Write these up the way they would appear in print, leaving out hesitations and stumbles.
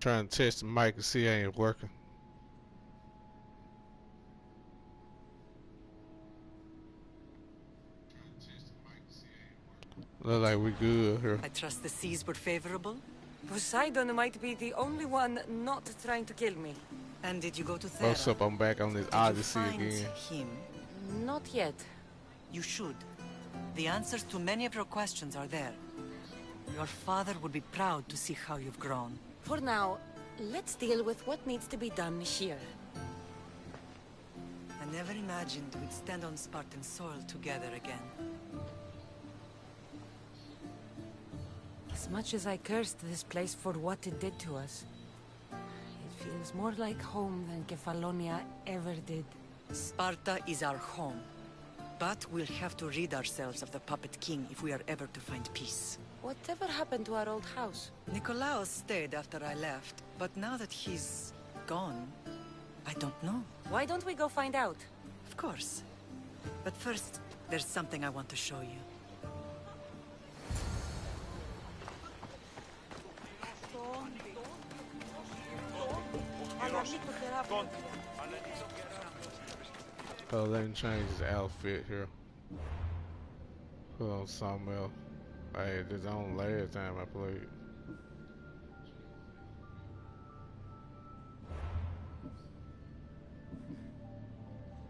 trying to test the mic and see it ain't working. Look like we good here. I trust the seas were favorable? Poseidon might be the only one not trying to kill me. And did you go to Thera? What's up? I'm back on this Odyssey again. Him? Not yet. You should. The answers to many of your questions are there. Your father would be proud to see how you've grown. For now, let's deal with what needs to be done here. I never imagined we'd stand on Spartan soil together again. As much as I cursed this place for what it did to us, it feels more like home than Kefalonia ever did. Sparta is our home. But we'll have to rid ourselves of the Puppet King if we are ever to find peace. Whatever happened to our old house? Nikolaos stayed after I left, but now that he's gone, I don't know. Why don't we go find out? Of course. But first, there's something I want to show you. Oh, let me change his outfit here. Put on something else. Hey, this on last time I played.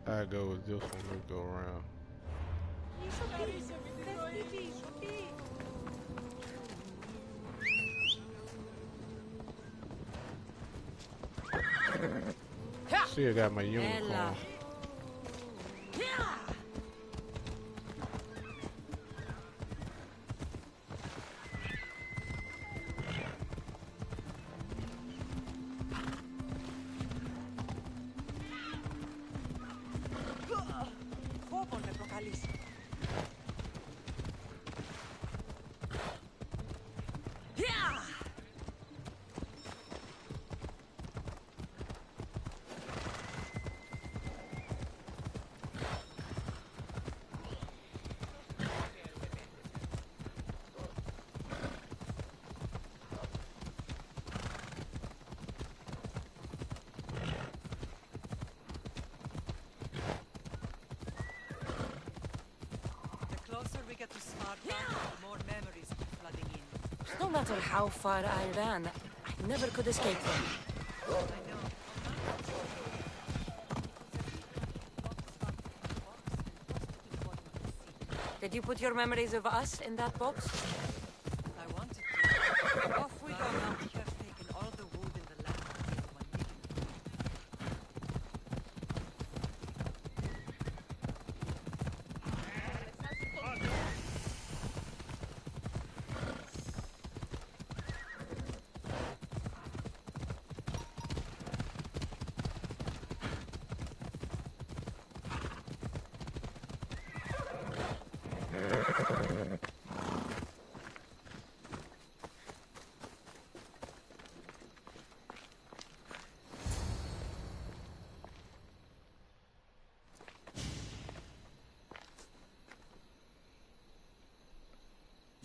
I go with this one. Let's go around. See, I got my unicorn. Get to Sparta, the more memories keep flooding in. No matter how far I ran, I never could escape them. I know. Did you put your memories of us in that box? I wanted to. Off we go now. We have taken all the wood in the land.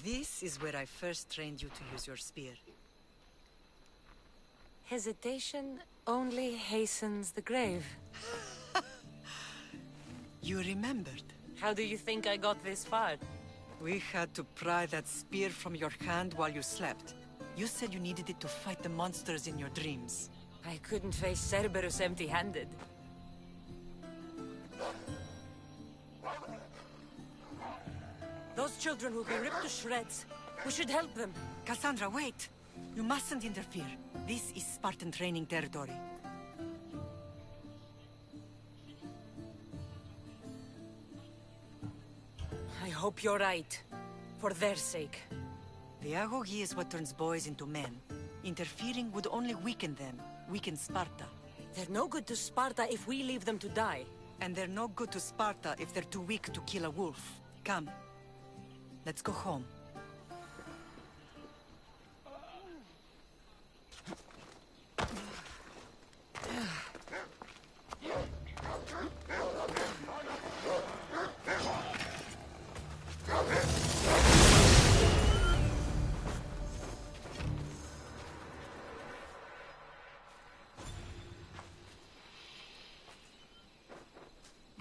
This is where I first trained you to use your spear. Hesitation only hastens the grave. You remembered. How do you think I got this far? We had to pry that spear from your hand while you slept. You said you needed it to fight the monsters in your dreams. I couldn't face Cerberus empty-handed. Those children will be ripped to shreds. We should help them. Cassandra, wait! You mustn't interfere. This is Spartan training territory. I hope you're right. For their sake. The agogi is what turns boys into men. Interfering would only weaken them. Weaken Sparta. They're no good to Sparta if we leave them to die. And they're no good to Sparta if they're too weak to kill a wolf. Come. Let's go home.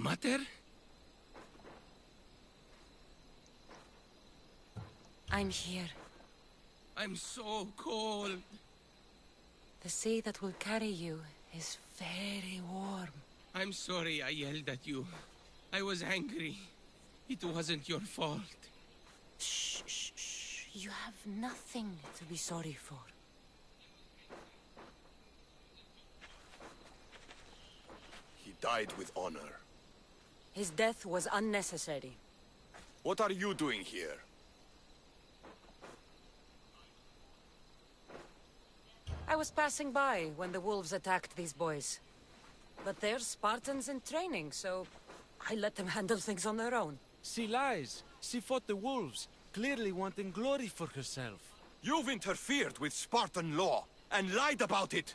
Mater? I'm here. I'm so cold. The sea that will carry you is very warm. I'm sorry I yelled at you. I was angry. It wasn't your fault. Shh, shh, shh. You have nothing to be sorry for. He died with honor. His death was unnecessary. What are you doing here? I was passing by when the wolves attacked these boys. But they're Spartans in training, so I let them handle things on their own. She lies. She fought the wolves, clearly wanting glory for herself. You've interfered with Spartan law and lied about it.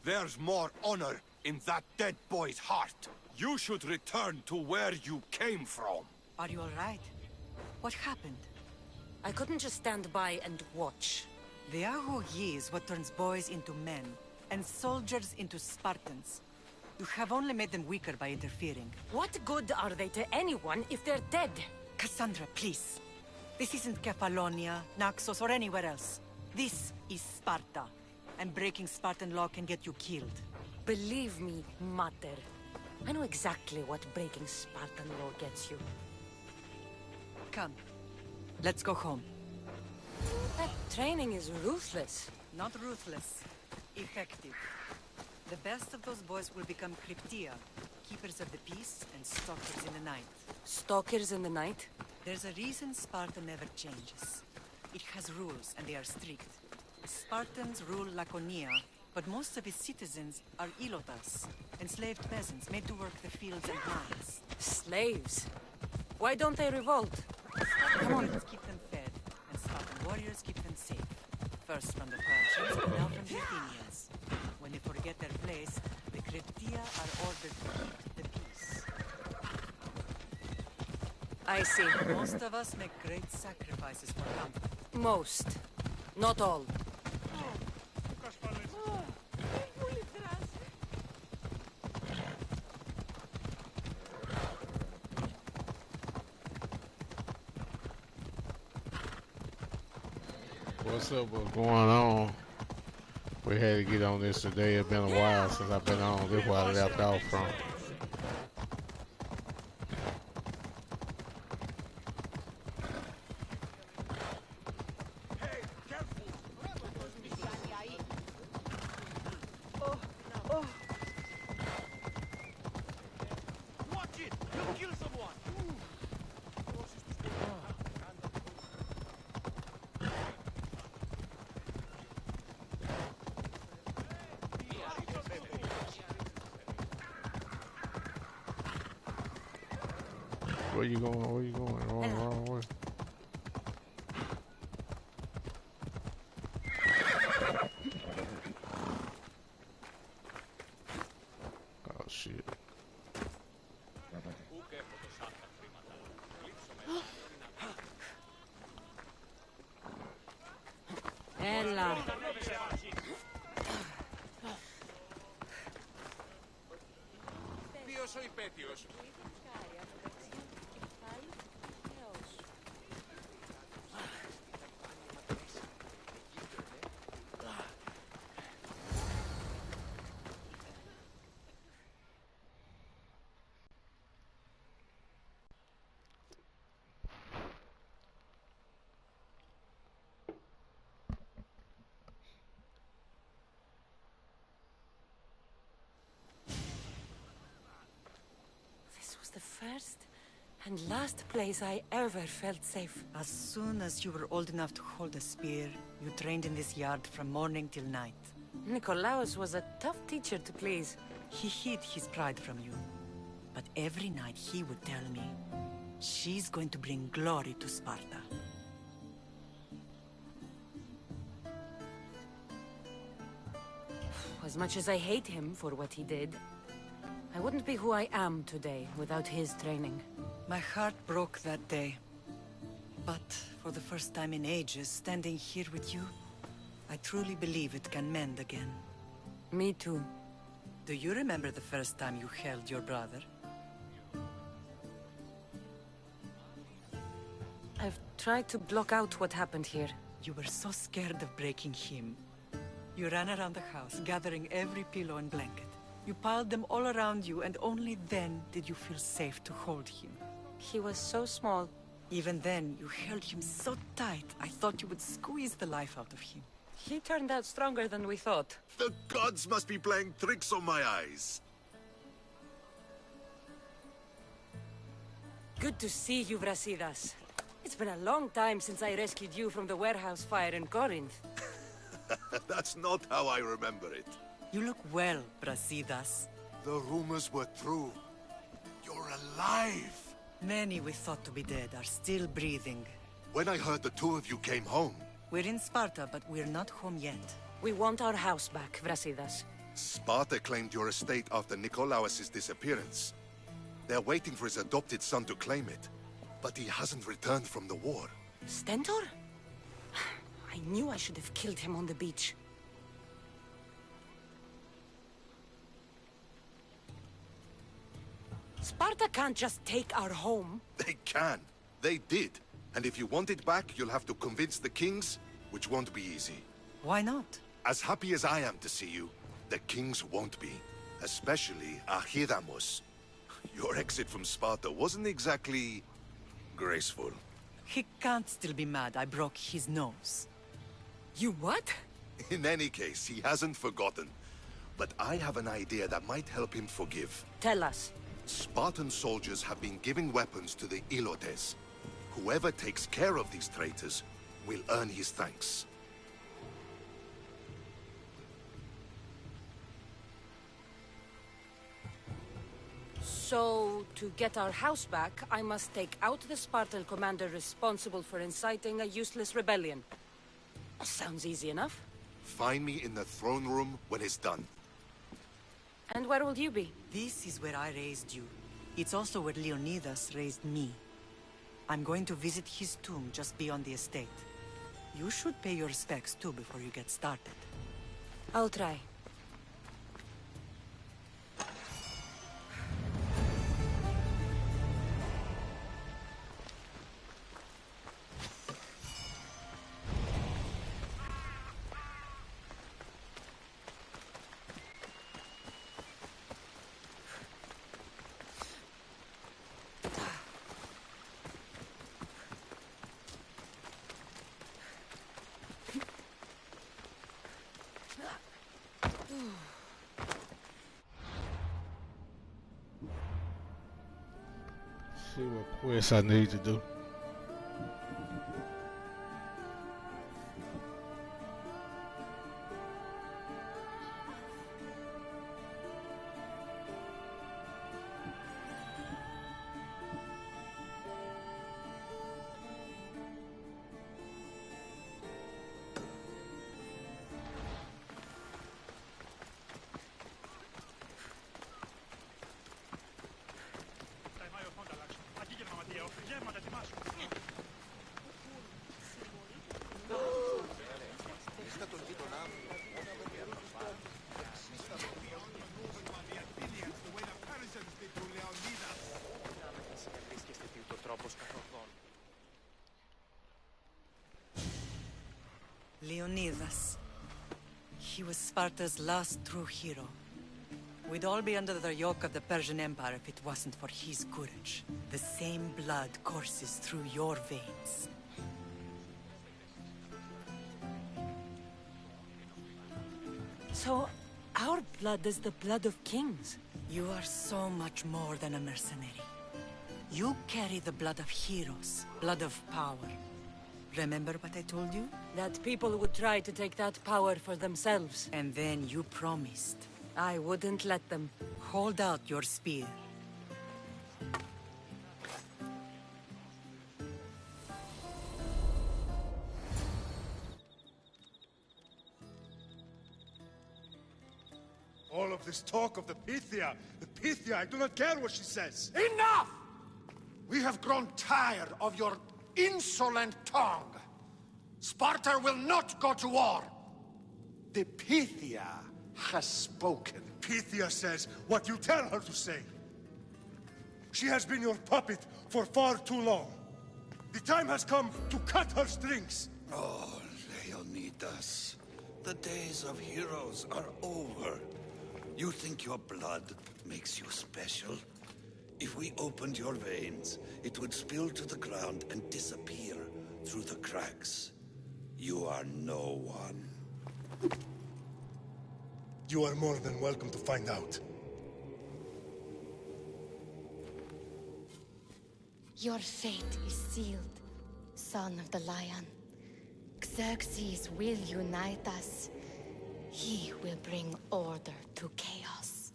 There's more honor in that dead boy's heart. You should return to where you came from. Are you all right? What happened? I couldn't just stand by and watch. The Agogi is what turns boys into men, and soldiers into Spartans. You have only made them weaker by interfering. What good are they to anyone if they're dead? Cassandra, please. This isn't Kefalonia, Naxos, or anywhere else. This is Sparta, and breaking Spartan law can get you killed. Believe me, Mater. I know exactly what breaking Spartan law gets you. Come, let's go home. That training is ruthless. Not ruthless, effective. The best of those boys will become Cryptia, keepers of the peace and stalkers in the night. Stalkers in the night? There's a reason Sparta never changes. It has rules, and they are strict. Spartans rule Laconia, but most of its citizens are ilotas, enslaved peasants made to work the fields and mines. Slaves? Why don't they revolt? Spartans keep them fed, and Spartan warriors keep them safe. First from the Persians, and now from the Athenians. When they forget their place, the Cryptia are ordered to keep the peace. I see. Most of us make great sacrifices for comfort. Most. Not all. What's up? What's going on? We had to get on this today. It's been a while since I've been on. This is where I left off from. Where you going? Where you going? Wrong way. Oh shit. Ella. Ποιος ο υπέτειος? This was the first and last place I ever felt safe. As soon as you were old enough to hold a spear, you trained in this yard from morning till night. Nikolaos was a tough teacher to please. He hid his pride from you. But every night he would tell me, she's going to bring glory to Sparta. As much as I hate him for what he did, I wouldn't be who I am today without his training. My heart broke that day. But for the first time in ages, standing here with you, I truly believe it can mend again. Me too. Do you remember the first time you held your brother? I've tried to block out what happened here. You were so scared of breaking him. You ran around the house, gathering every pillow and blanket. You piled them all around you, and only then did you feel safe to hold him. He was so small. Even then, you held him so tight, I thought you would squeeze the life out of him. He turned out stronger than we thought. The gods must be playing tricks on my eyes. Good to see you, Brasidas. It's been a long time since I rescued you from the warehouse fire in Corinth. That's not how I remember it. You look well, Brasidas. The rumors were true. You're alive! Many we thought to be dead are still breathing. When I heard the two of you came home... We're in Sparta, but we're not home yet. We want our house back, Brasidas. Sparta claimed your estate after Nikolaos' disappearance. They're waiting for his adopted son to claim it. But he hasn't returned from the war. Stentor? I knew I should have killed him on the beach. Sparta can't just take our home. They can. They did. And if you want it back, you'll have to convince the kings, which won't be easy. Why not? As happy as I am to see you, the kings won't be. Especially Archidamos. Your exit from Sparta wasn't exactly... graceful. He can't still be mad I broke his nose. You what? In any case, he hasn't forgotten. But I have an idea that might help him forgive. Tell us. Spartan soldiers have been giving weapons to the Ilotes. Whoever takes care of these traitors will earn his thanks. So, to get our house back, I must take out the Spartan commander responsible for inciting a useless rebellion. Sounds easy enough. Find me in the throne room when it's done. And where will you be? This is where I raised you. It's also where Leonidas raised me. I'm going to visit his tomb just beyond the estate. You should pay your respects too before you get started. I'll try. See what quest I need to do. Leonidas. He was Sparta's last true hero. We'd all be under the yoke of the Persian Empire if it wasn't for his courage. The same blood courses through your veins. So, our blood is the blood of kings. You are so much more than a mercenary. You carry the blood of heroes, blood of power. Remember what I told you? That people would try to take that power for themselves. And then you promised. I wouldn't let them. Hold out your spear. All of this talk of the Pythia, I do not care what she says. Enough! We have grown tired of your insolent tongue. Sparta will not go to war. The Pythia has spoken. Pythia says what you tell her to say. She has been your puppet for far too long. The time has come to cut her strings! Oh, Leonidas. The days of heroes are over. You think your blood makes you special? If we opened your veins, it would spill to the ground and disappear through the cracks. You are no one. You are more than welcome to find out. Your fate is sealed, son of the Lion. Xerxes will unite us. He will bring order to chaos.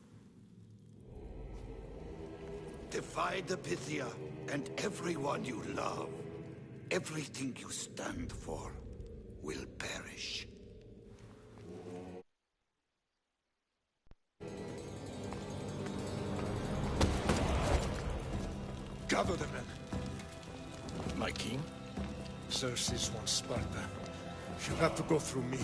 Defy the Pythia and everyone you love. Everything you stand for will perish. Gather the men. My king? Xerxes wants Sparta. She'll have to go through me.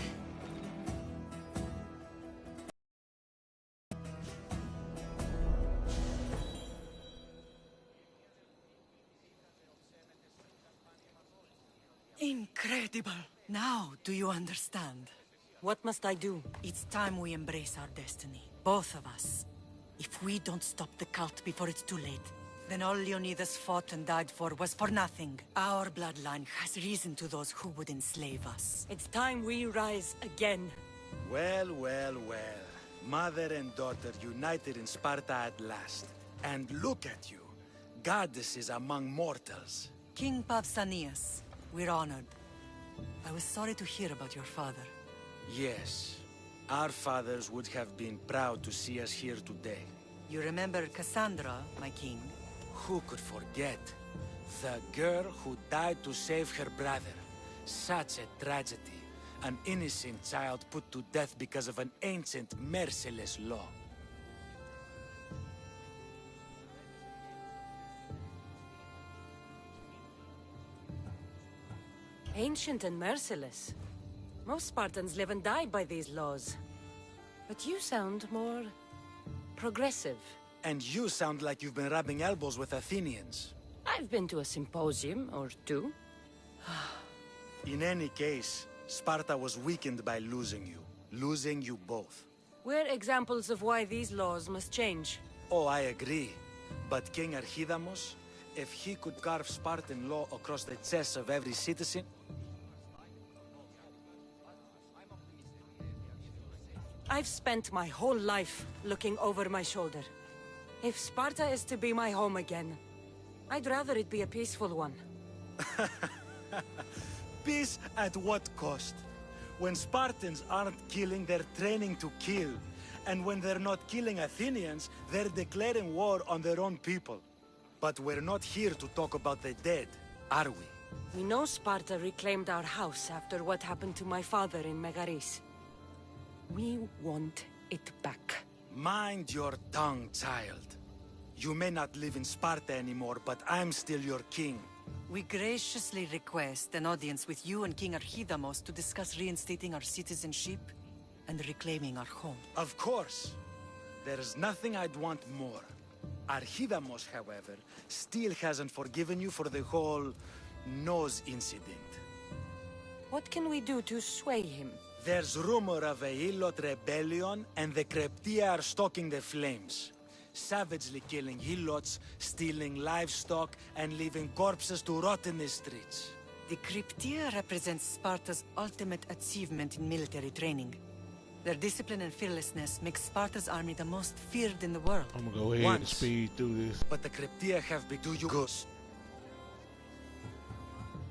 Incredible! Now, do you understand? What must I do? It's time we embrace our destiny. Both of us. If we don't stop the cult before it's too late, then all Leonidas fought and died for was for nothing. Our bloodline has risen to those who would enslave us. It's time we rise again. Well, well, well. Mother and daughter united in Sparta at last. And look at you. Goddesses among mortals. King Pausanias, we're honored. I was sorry to hear about your father. Yes. Our fathers would have been proud to see us here today. You remember Cassandra, my king? Who could forget? The girl who died to save her brother. Such a tragedy. An innocent child put to death because of an ancient, merciless law. Ancient and merciless. Most Spartans live and die by these laws. But you sound more... progressive. And you sound like you've been rubbing elbows with Athenians. I've been to a symposium or two. In any case, Sparta was weakened by losing you. Losing you both. We're examples of why these laws must change. Oh, I agree. But King Archidamos, if he could carve Spartan law across the chests of every citizen... I've spent my whole life looking over my shoulder. If Sparta is to be my home again, I'd rather it be a peaceful one. Peace at what cost? When Spartans aren't killing, they're training to kill. And when they're not killing Athenians, they're declaring war on their own people. But we're not here to talk about the dead, are we? We know Sparta reclaimed our house after what happened to my father in Megaris. We want it back. Mind your tongue, child. You may not live in Sparta anymore, but I'm still your king. We graciously request an audience with you and King Archidamos to discuss reinstating our citizenship and reclaiming our home. Of course. There's nothing I'd want more. Archidamos, however, still hasn't forgiven you for the whole nose incident. What can we do to sway him? There's rumor of a Helot rebellion, and the Kryptia are stalking the flames. Savagely killing Helots, stealing livestock, and leaving corpses to rot in the streets. The Kryptia represents Sparta's ultimate achievement in military training. Their discipline and fearlessness make Sparta's army the most feared in the world. I'm gonna go ahead and speed through this. But the Kryptia have been do you good.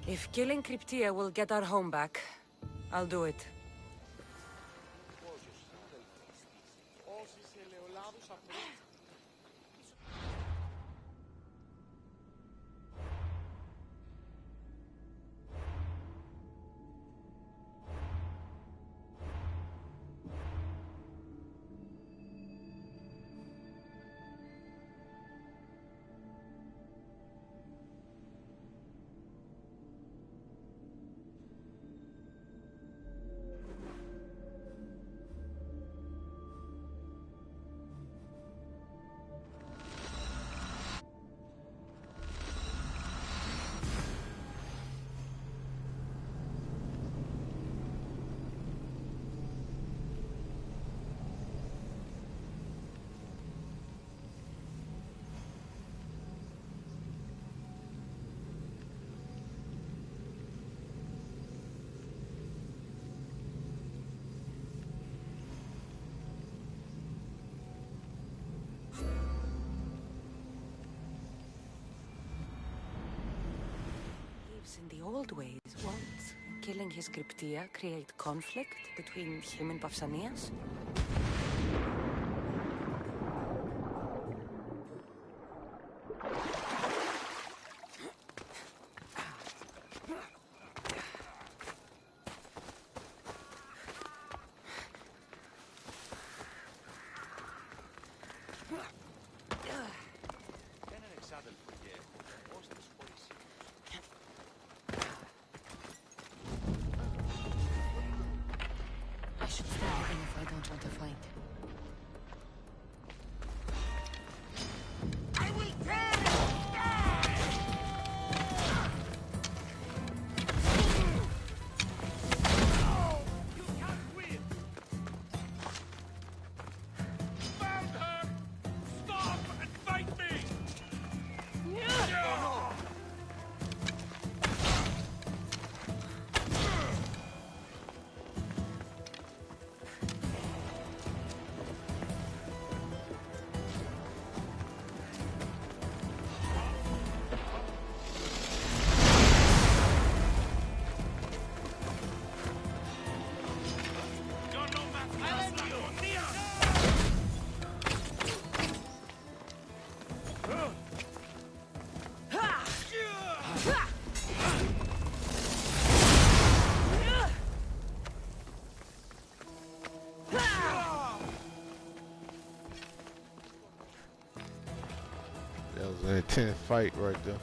If killing Kryptia will get our home back, I'll do it. As in the old ways, won't killing his Cryptia create conflict between him and Pausanias? I should stay with him if I don't want to fight. That was an intense fight right there.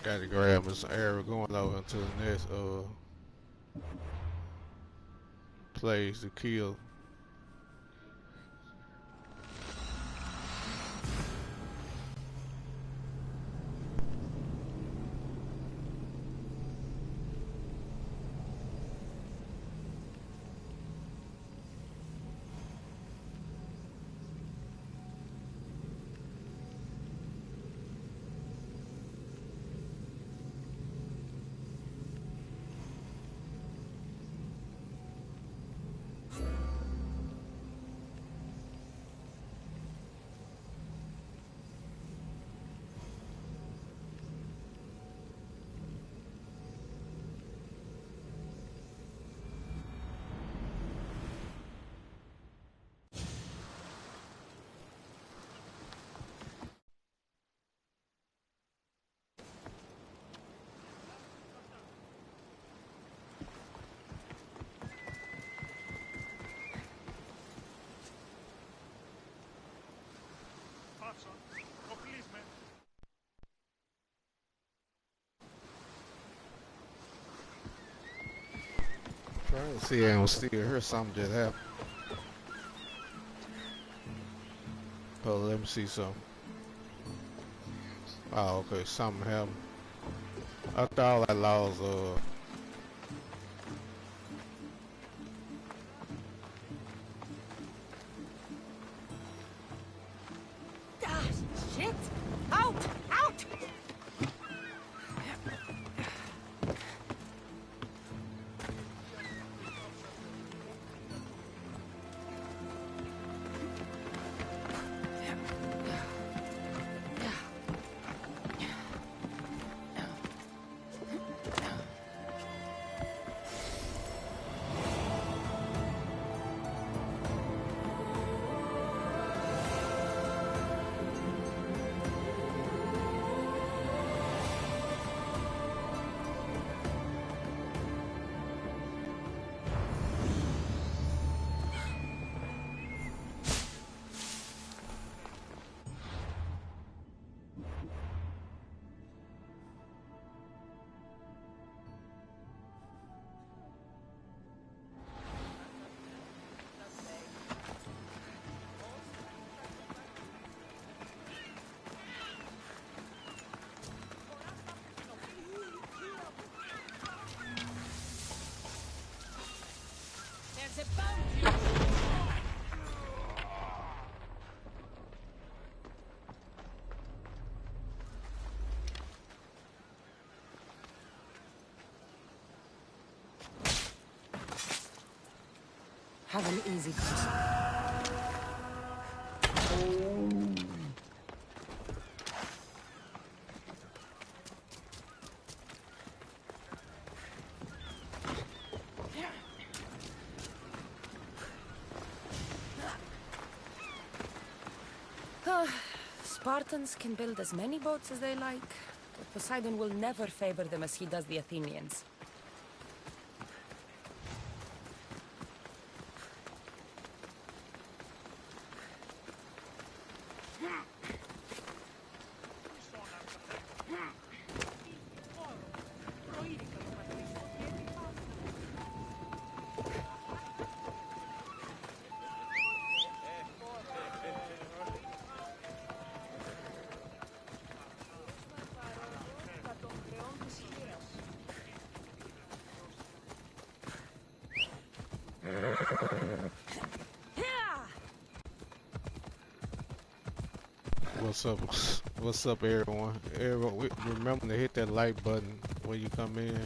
Gotta grab us some air. We're going over into the next place to kill. Trying to see, I don't still hear something just happened. Oh, let me see something. Oh, okay, something happened. I thought all that lost, Ah, shit! Out! Out! Have an easy cross. Spartans can build as many boats as they like, but Poseidon will never favor them as he does the Athenians. What's up, everyone? Remember to hit that like button when you come in.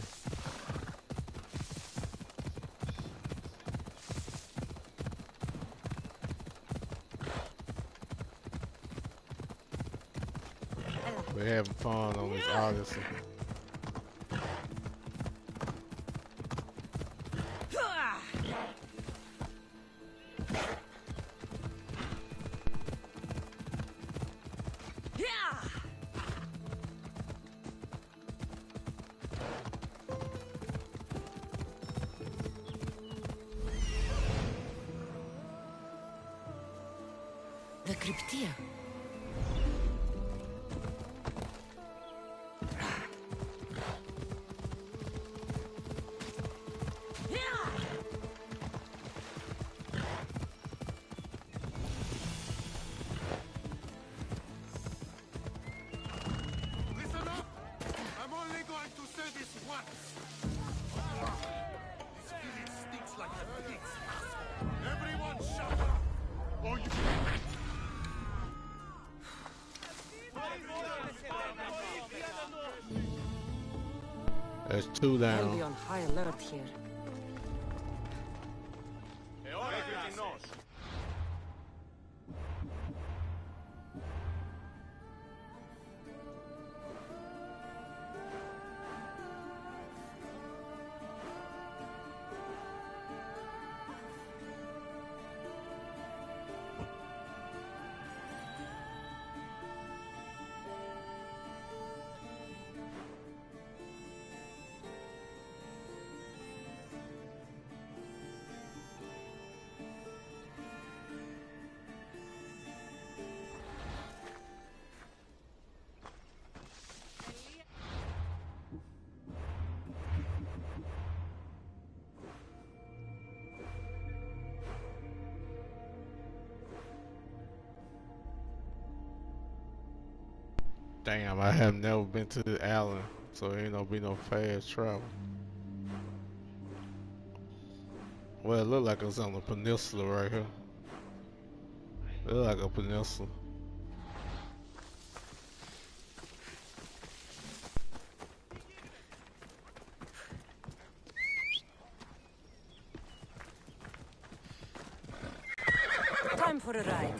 We're having fun on this Odyssey. The Cryptia. Listen up! I'm only going to say this once. This village stinks like a pig's asshole. Everyone shut up! Or you... That's two I'll be down. on high alert here. Damn, I have never been to the island, so ain't no be no fast travel. Well, it look like it's on the peninsula right here. It look like a peninsula. Time for a ride.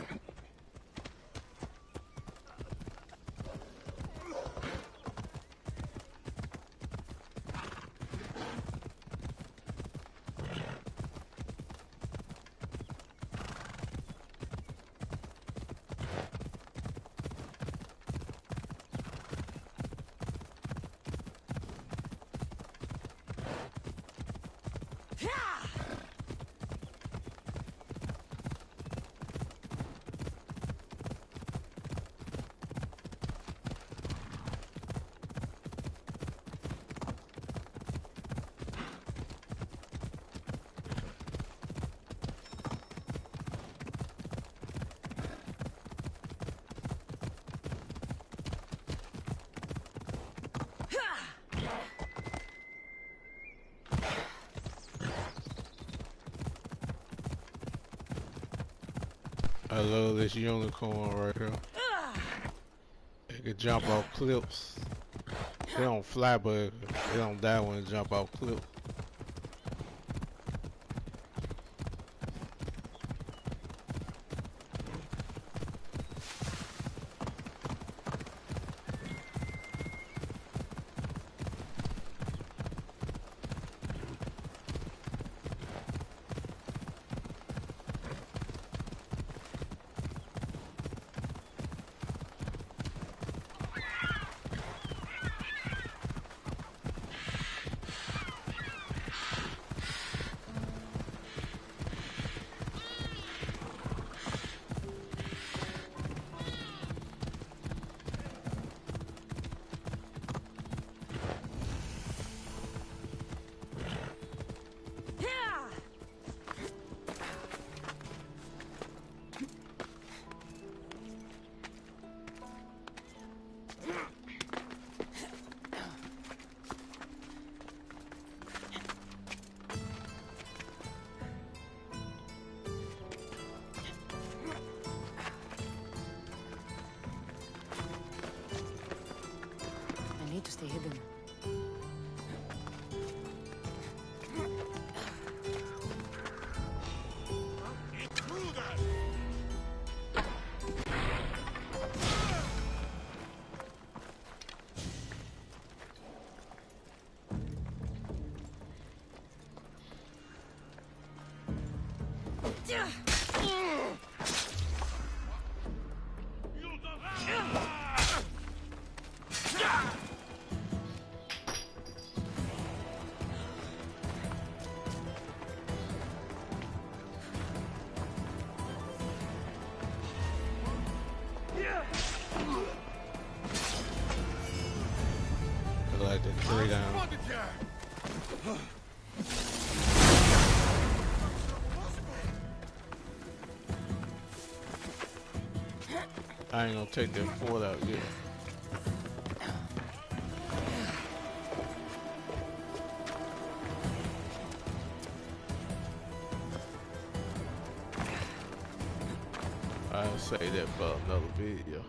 I love this unicorn right here. It can jump off cliffs. They don't fly, but they don't die when they jump off cliffs. I need to stay hidden. I like the tree down. I ain't gonna take that fort out yet. I'll say that for another video.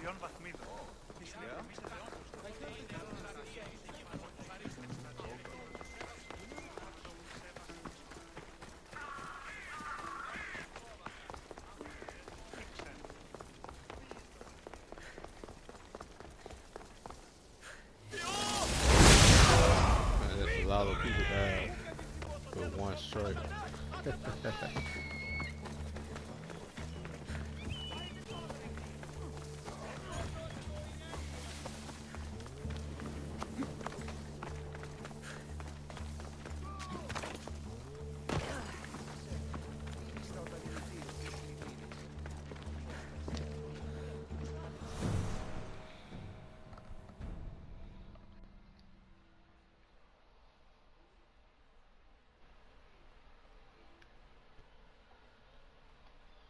Man, there's a lot of people died with one strike.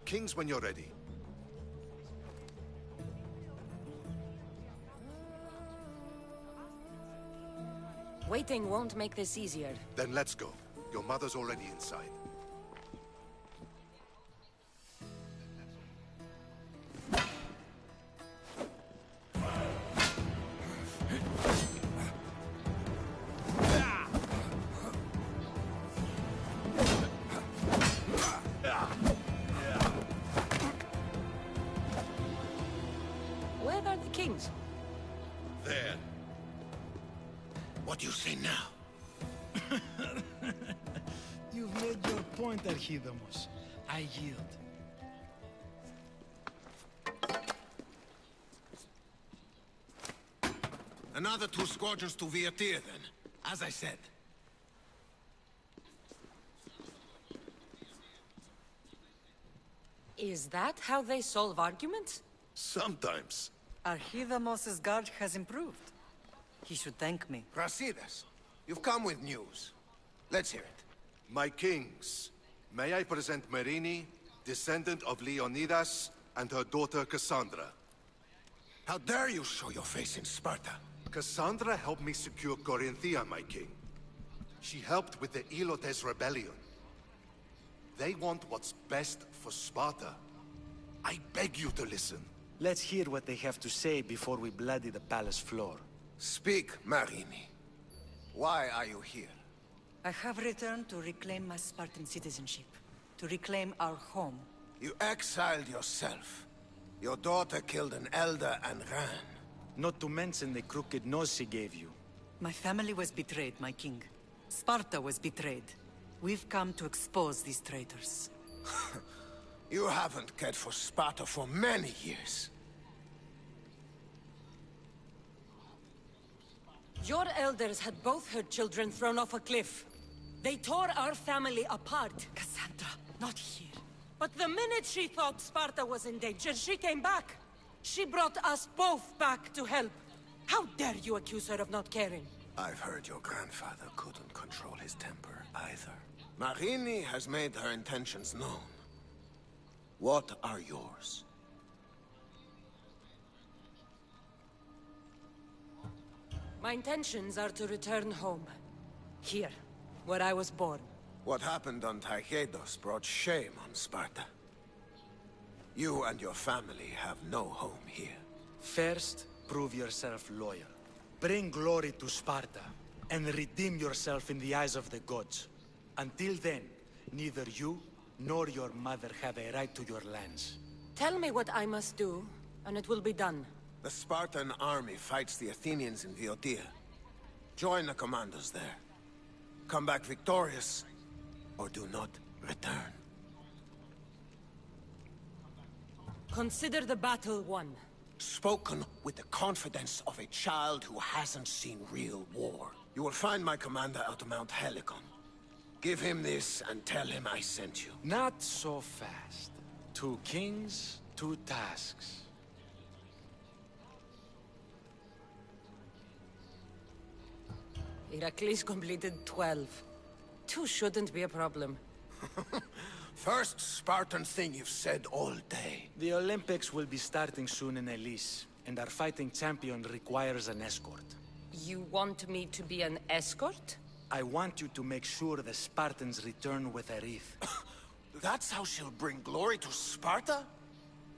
Kings, when you're ready. Waiting won't make this easier. Then let's go. Your mother's already inside. Where are the kings? There. What do you say now? You've made your point, Archidamos. I yield. Another 2 squadrons to Viatir, then. As I said. Is that how they solve arguments? Sometimes. Archidamos's guard has improved. He should thank me. Brasidas, you've come with news. Let's hear it. My kings, may I present Marini, descendant of Leonidas, and her daughter Cassandra. How dare you show your face in Sparta? Cassandra helped me secure Corinthia, my king. She helped with the Ilotes rebellion. They want what's best for Sparta. I beg you to listen. Let's hear what they have to say before we bloody the palace floor. Speak, Marini. Why are you here? I have returned to reclaim my Spartan citizenship, to reclaim our home. You exiled yourself. Your daughter killed an elder and ran. Not to mention the crooked nose she gave you. My family was betrayed, my king. Sparta was betrayed. We've come to expose these traitors. You haven't cared for Sparta for many years. Your elders had both her children thrown off a cliff. They tore our family apart. Cassandra, not here. But the minute she thought Sparta was in danger, she came back. She brought us both back to help. How dare you accuse her of not caring? I've heard your grandfather couldn't control his temper either. Marini has made her intentions known. What are yours? My intentions are to return home. Here, where I was born. What happened on Taygedos brought shame on Sparta. You and your family have no home here. First, prove yourself loyal. Bring glory to Sparta, and redeem yourself in the eyes of the gods. Until then, neither you nor your mother have a right to your lands. Tell me what I must do, and it will be done. The Spartan army fights the Athenians in Viotia. Join the commandos there. Come back victorious, or do not return. Consider the battle won. Spoken with the confidence of a child who hasn't seen real war. You will find my commander out of Mount Helicon. Give him this and tell him I sent you. Not so fast. 2 kings, 2 tasks. Heracles completed 12. 2 shouldn't be a problem. First Spartan thing you've said all day. The Olympics will be starting soon in Elise, and our fighting champion requires an escort. You want me to be an escort? I want you to make sure the Spartans return with a wreath. That's how she'll bring glory to Sparta?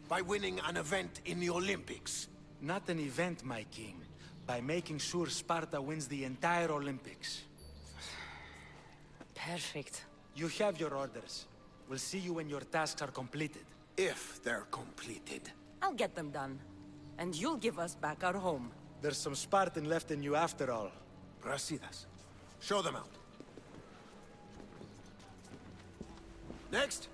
By winning an event in the Olympics. Not an event, my king. By making sure Sparta wins the entire Olympics. Perfect. You have your orders. We'll see you when your tasks are completed. If they're completed. I'll get them done. And you'll give us back our home. There's some Spartan left in you after all. Brasidas. Show them out. Next.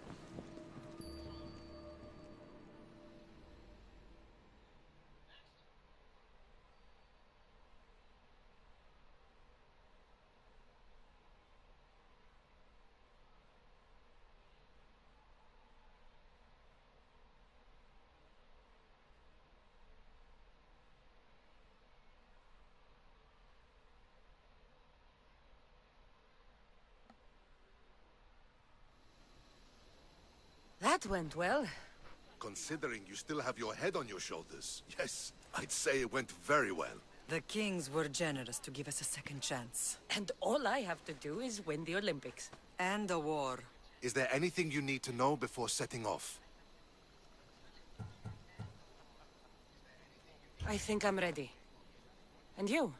That went well. Considering you still have your head on your shoulders, yes, I'd say it went very well. The kings were generous to give us a second chance. And all I have to do is win the Olympics. And a war. Is there anything you need to know before setting off? I think I'm ready. And you?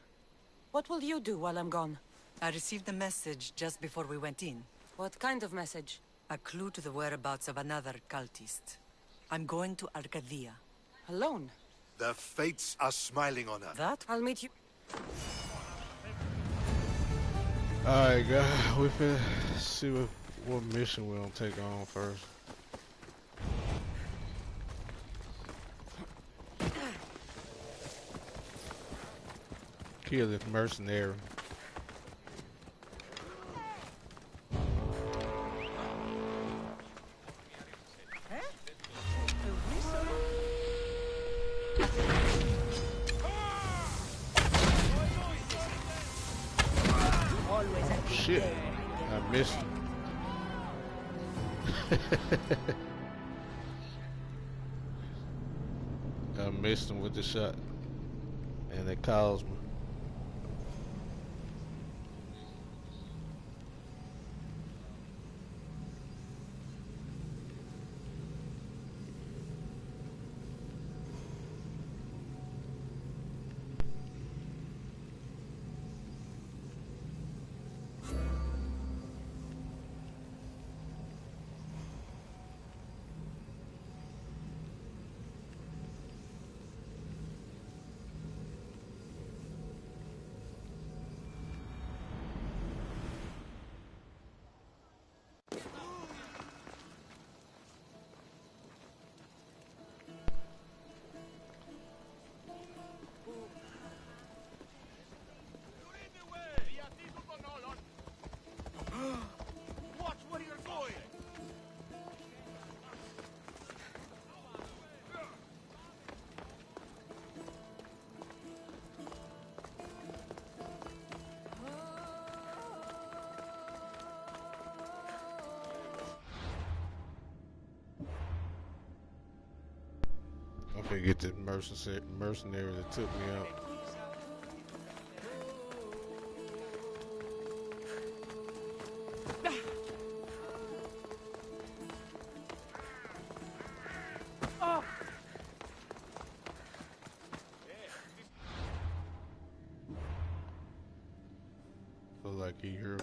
What will you do while I'm gone? I received a message just before we went in. What kind of message? A clue to the whereabouts of another cultist. I'm going to Arcadia. Alone? The fates are smiling on her. That? I'll meet you. Alright, guys, we finna see what mission we're gonna take on first. Kill this mercenary. Shit, I missed him. I missed him with the shot, and it caused me. Watch where you're going! I'm finna get this mercenary that took me out. Look like he hurt.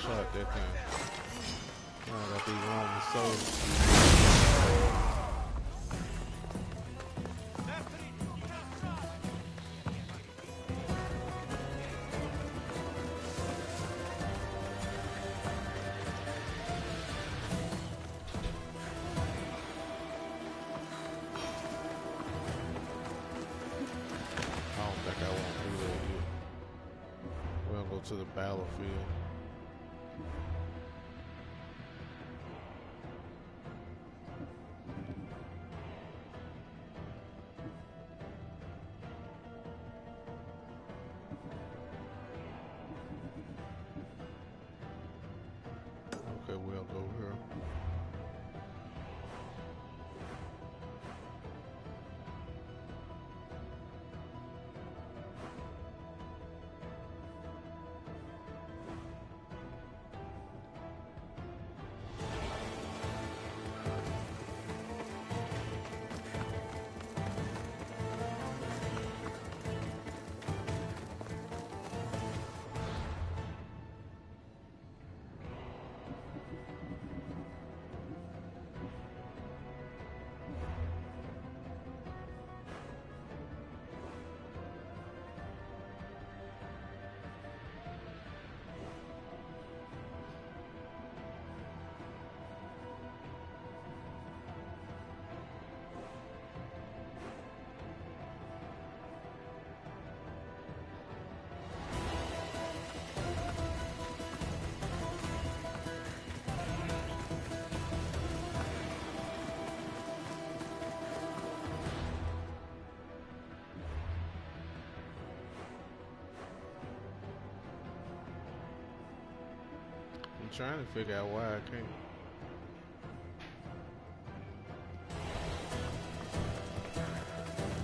Shot that thing. I got these Roman soldiers. I don't think I want to do that yet. We're gonna go to the battlefield. I'm trying to figure out why I can't.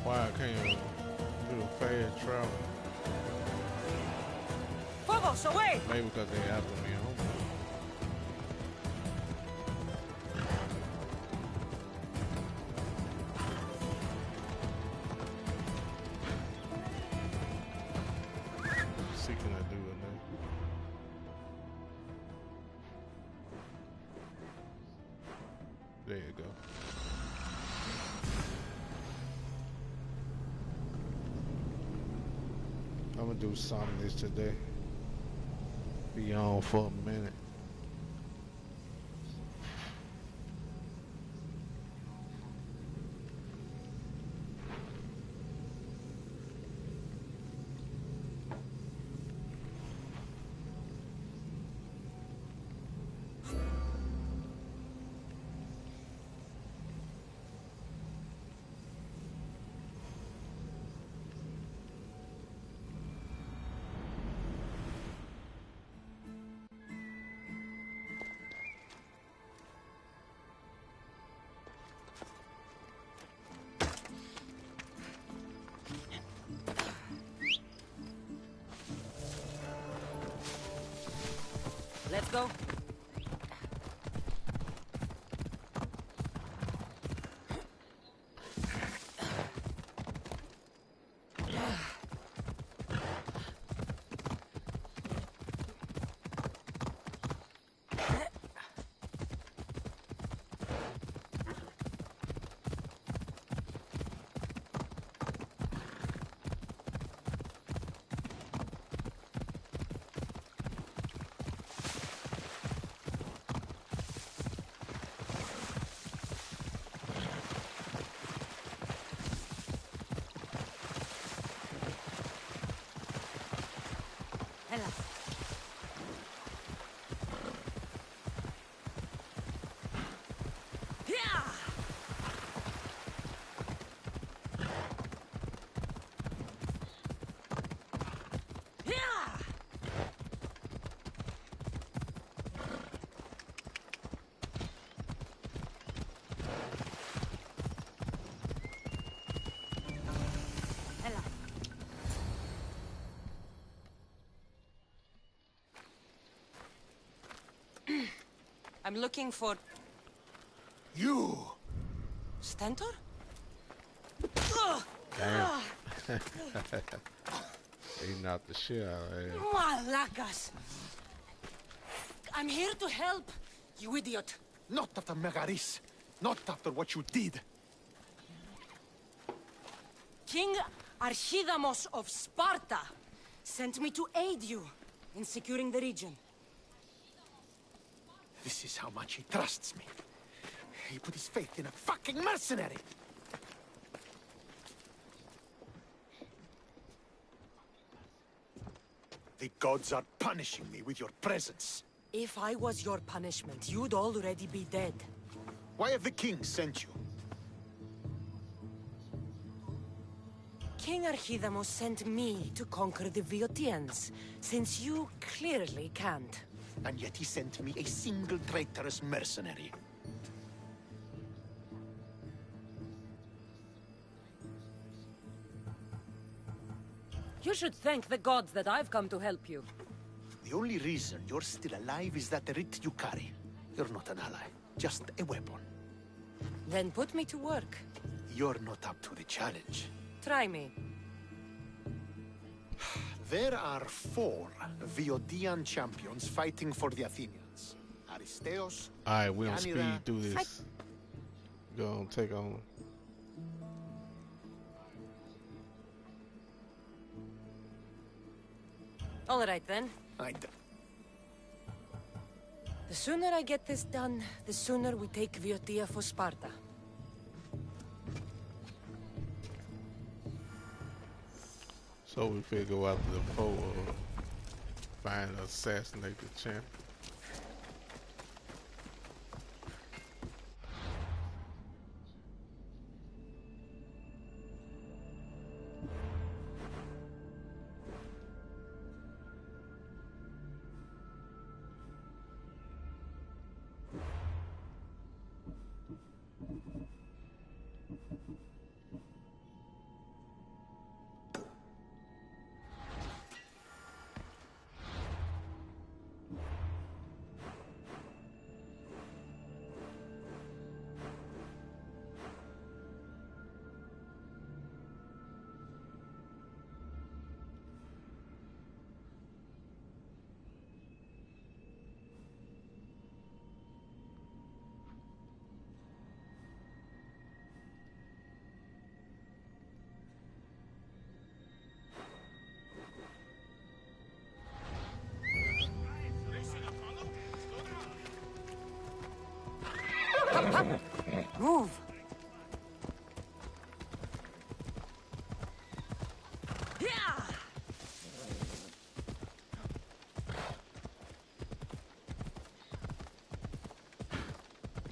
Why I can't do the fast travel. Phobos, away! Maybe because they after me. I don't know. See, can I do it now? There you go. I'm gonna do some of this today. Be on for a minute. Let's go. I'm looking for... You! Stentor? Damn. He knocked the shit out of him. Malacas! I'm here to help, you idiot. Not after Megaris. Not after what you did. King Archidamos of Sparta sent me to aid you in securing the region. This is how much he trusts me. He put his faith in a fucking mercenary! The gods are punishing me with your presence. If I was your punishment, you'd already be dead. Why have the kings sent you? King Archidamos sent me to conquer the Viotians, since you clearly can't. And yet he sent me a single traitorous mercenary. You should thank the gods that I've come to help you. The only reason you're still alive is that writ you carry. You're not an ally, just a weapon. Then put me to work. You're not up to the challenge. Try me. There are 4 Viotian champions fighting for the Athenians. Aristeos, Alright, we on speed Yanira. through this. Go on, take on. All right, then. The sooner I get this done, the sooner we take Viotia for Sparta. So we figure go after the foe or find and assassinate the champ.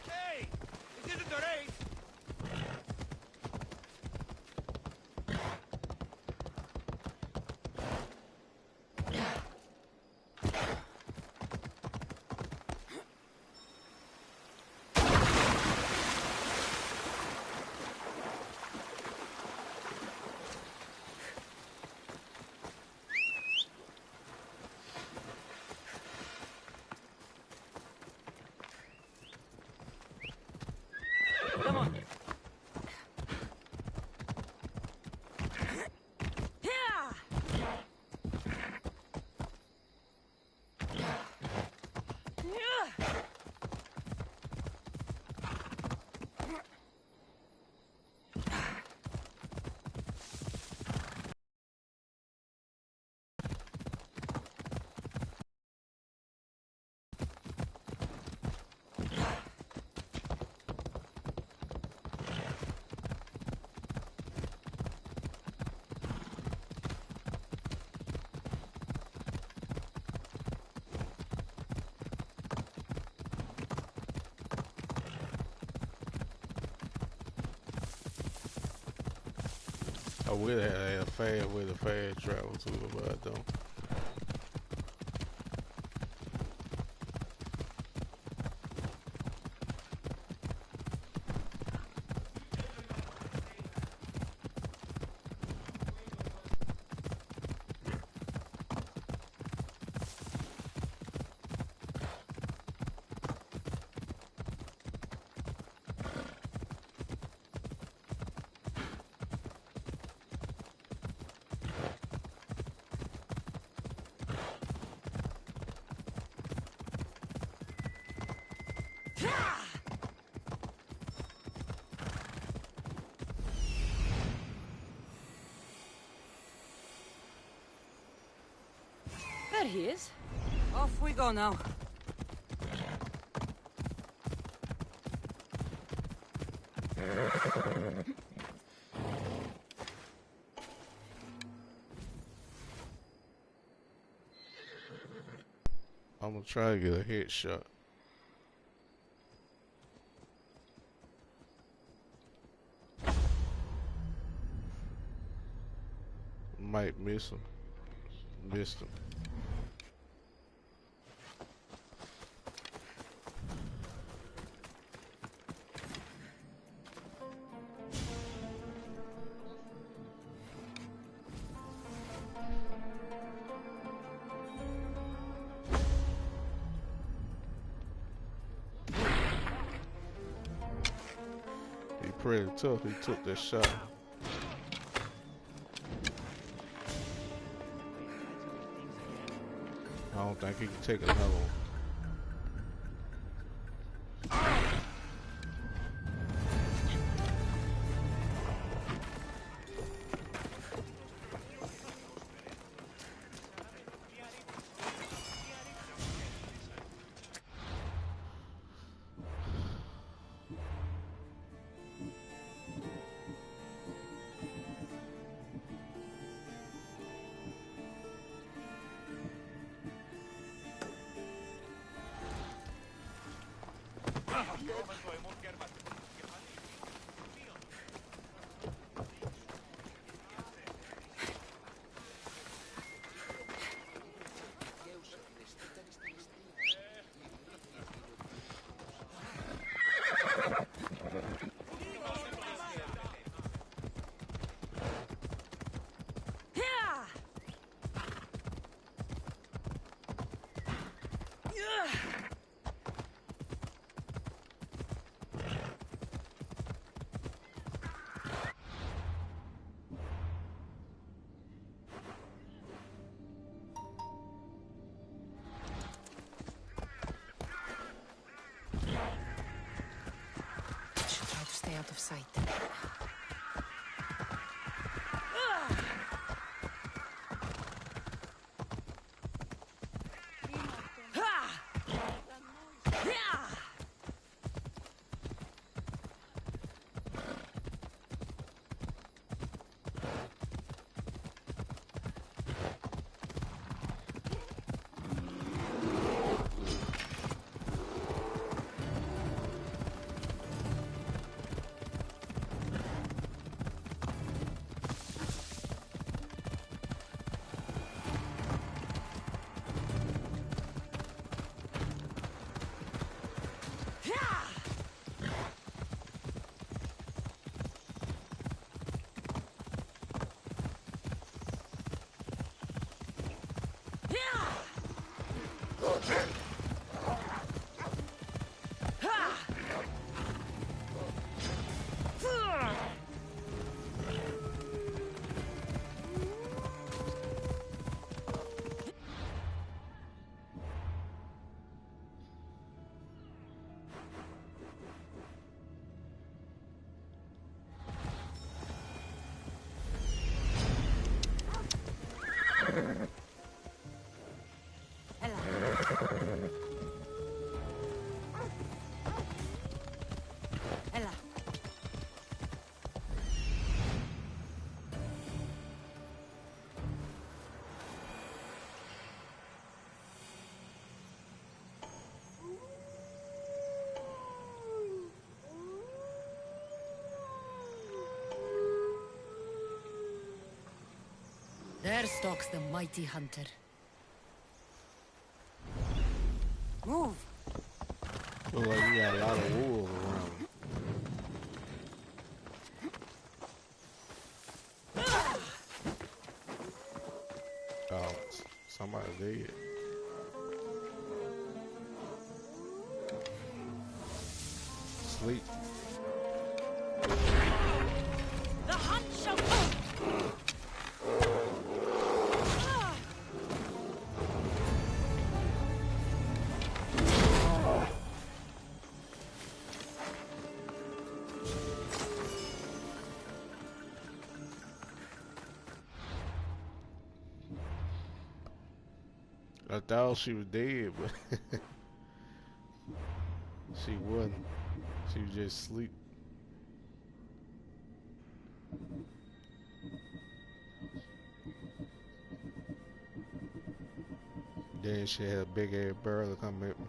Hey! It isn't a race! Come on. I would have had a fast way to fast travel to it, but I don't. There he is. Off we go now. I'm gonna try to get a headshot. Might miss him. Missed him. He pretty tough. He took that shot. I don't think he can take another one. Stay out of sight. Ella. There stalks the mighty hunter. Move! Look like you got a lot of wolves around. Oh, somebody dead. Sleep. The hunt shall come! I thought she was dead, but she wasn't. She was just asleep. Then she had a big ass barrel come at me.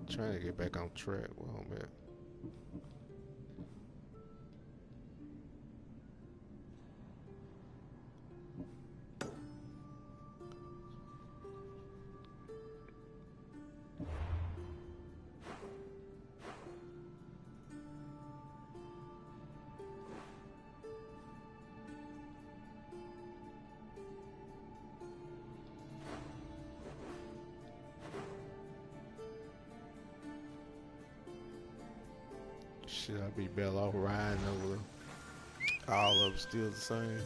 Trying to get back on track. Well, I'm at. Should I be better off riding over all of them still the same?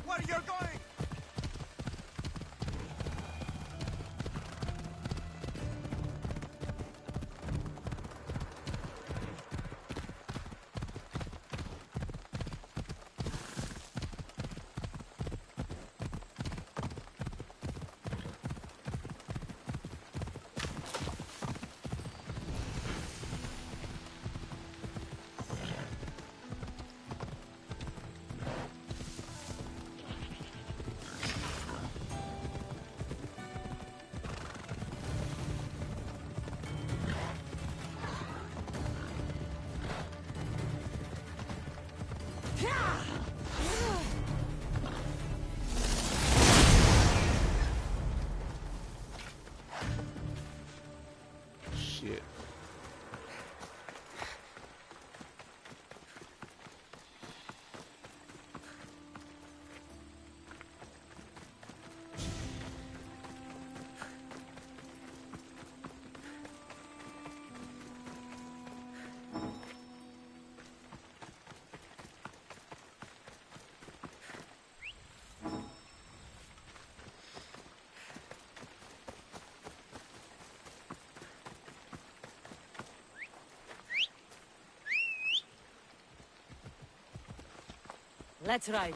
Where you're going? Shit. Let's ride.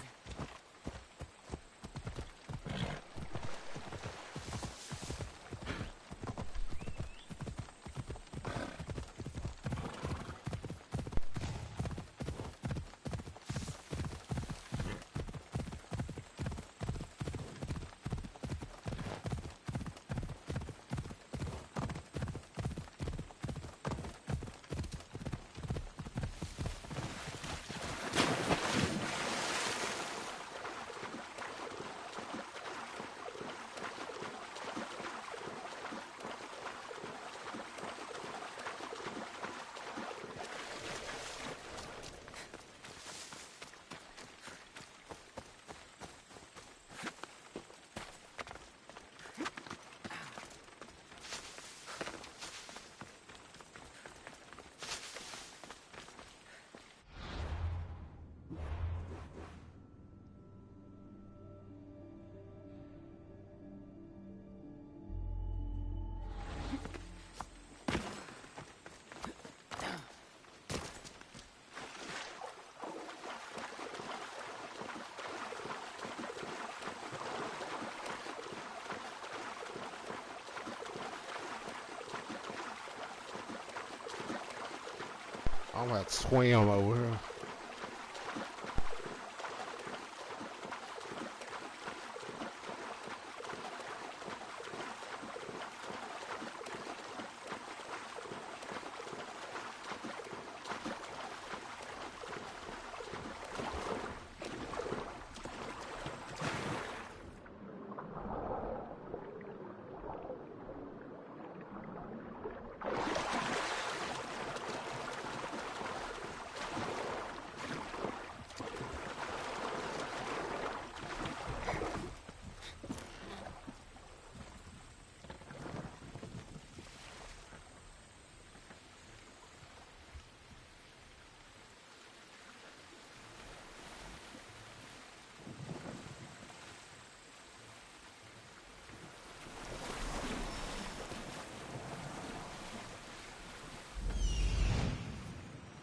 I'm about to swim over here.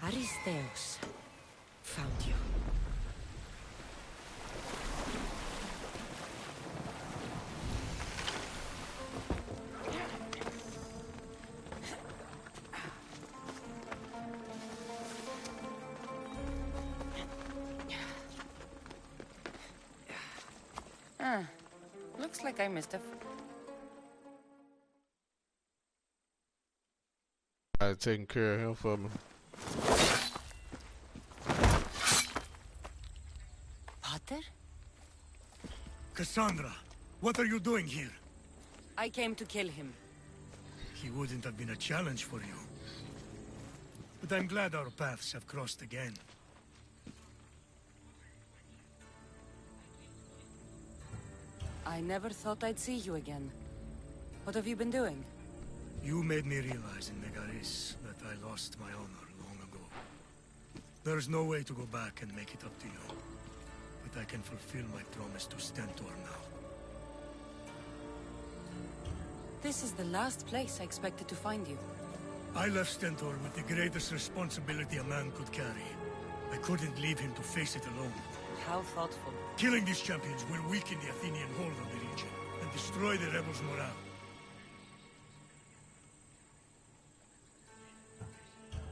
Aristeus found you. Looks like I missed a... Taking care of him for me. Pater? Cassandra, what are you doing here? I came to kill him. He wouldn't have been a challenge for you. But I'm glad our paths have crossed again. I never thought I'd see you again. What have you been doing? You made me realize in Megaris that I lost my honor long ago. There's no way to go back and make it up to you. But I can fulfill my promise to Stentor now. This is the last place I expected to find you. I left Stentor with the greatest responsibility a man could carry. I couldn't leave him to face it alone. How thoughtful. Killing these champions will weaken the Athenian hold on the region and destroy the rebels' morale.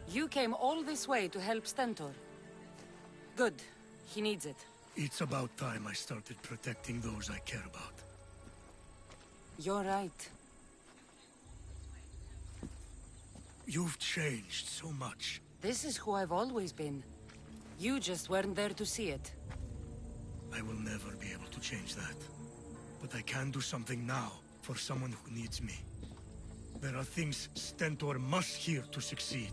You came all this way to help Stentor. Good. He needs it. It's about time I started protecting those I care about. You're right. You've changed so much. This is who I've always been. You just weren't there to see it. I will never be able to change that. But I can do something now for someone who needs me. There are things Stentor must hear to succeed.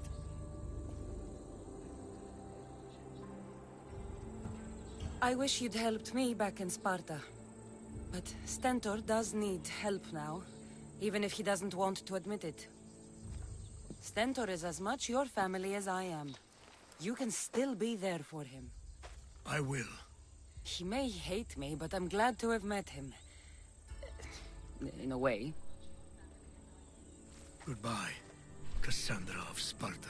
I wish you'd helped me back in Sparta. But Stentor does need help now, even if he doesn't want to admit it. Stentor is as much your family as I am. You can still be there for him. I will. He may hate me, but I'm glad to have met him. In a way. Goodbye, Cassandra of Sparta.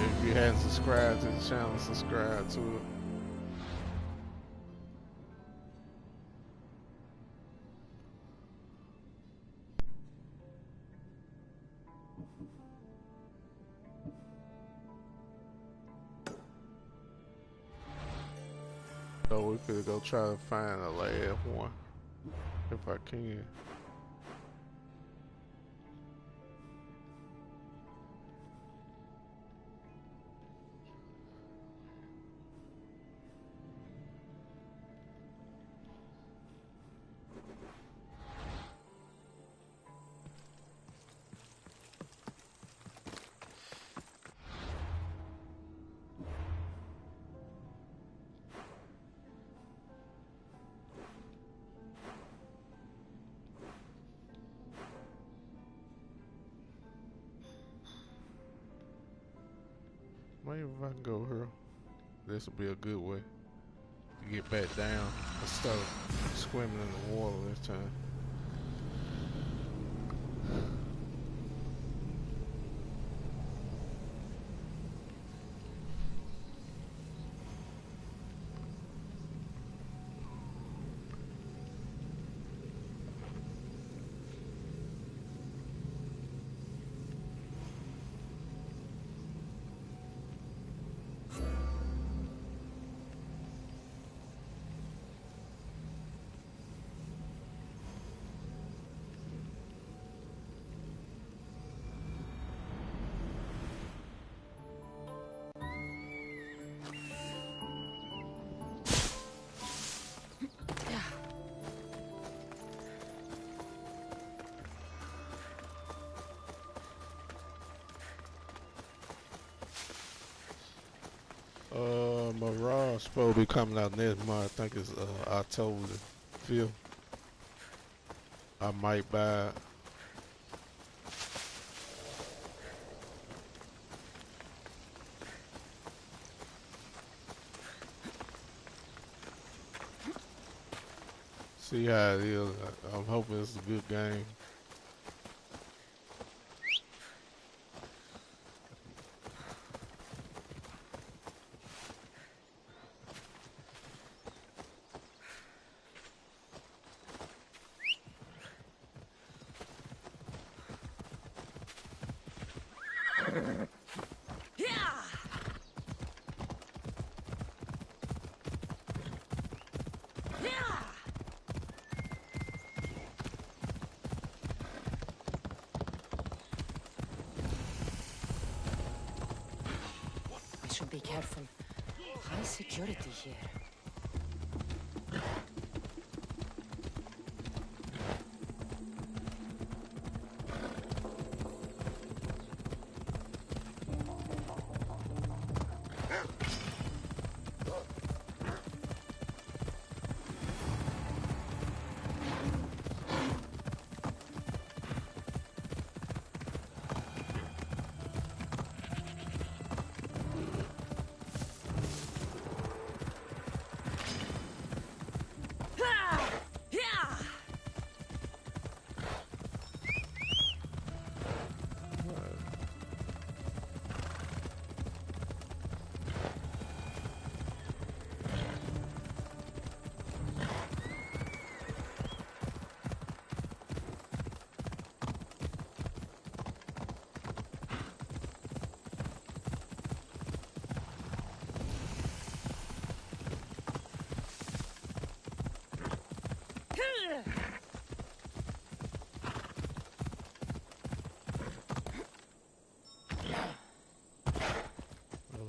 If you hadn't subscribed to the channel, subscribe to it. So we could go try to find a last one, if I can. Maybe if I can go here, this will be a good way to get back down instead of swimming in the water this time. Mirage supposed to be coming out next month. I think it's October the 5th. I might buy it. See how it is. I'm hoping it's a good game. I should be careful. High security here.